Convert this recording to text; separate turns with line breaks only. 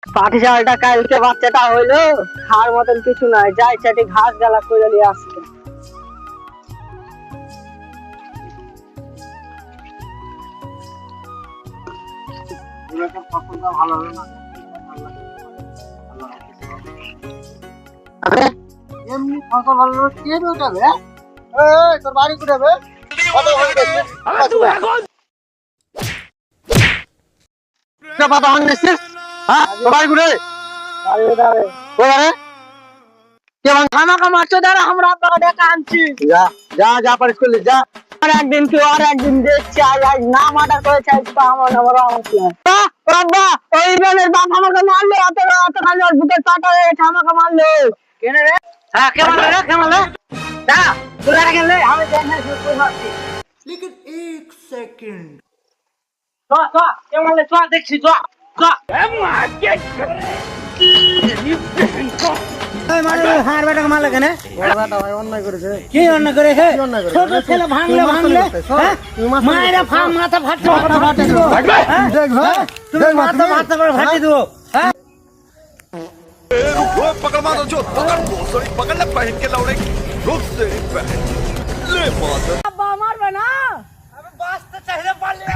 পাটি চালটা কালকে বাচ্চাটা হইলো, খাওয়ার মতন কিছু নাই, যাই চাটি ঘাস গালা করে নিয়ে আসছে। এমনি ফসল ভালো কে উঠাবে? তোর বাড়ি উঠাবে? পাতা ভাঙছে। হ্যাঁ, তোর বাড়ি উঠে খামাখা মারছো, দাঁড়া আমরা আপনাকে ডেকে আনছি। যা যা যা পারিস করলি যা। আর একদিন কেউ আর একদিন দেখছি, আজ না মার্ডার করেছে, আজ আমার বাবা ওই বোনের বাপ আমাকে মারলো, অতখানি ওর বুকের পাটা হয়ে আমাকে মারলো। কেনে রে? হ্যাঁ, কে মারলো রে? কে মারলো? যা তোরা গেলে আমি জানি শুনতে পাচ্ছি।
लेकिन एक सेकंड
চ চ কে মারলে? চ দেখছি, চ চ।
हार बेटा मार लगे ना
বড় বেটা ভাই অন্যায় করেছে।
की अन्ना करे है छोटे ছেলে ভাঙলে ভাঙলে মায়েরা মাথা ফাটছে মাথা ফাটে দিব দেখ ভাই তুমি মাথা ফাটতে করে ফাটি দিব
रुको पकड़ मारो जो पकड़ को सॉरी पकड़ ले पहन के लौड़े रुक से पहन ले माता
আব্বা মারবে না, আমি বাঁচতে চাইলে পারলে।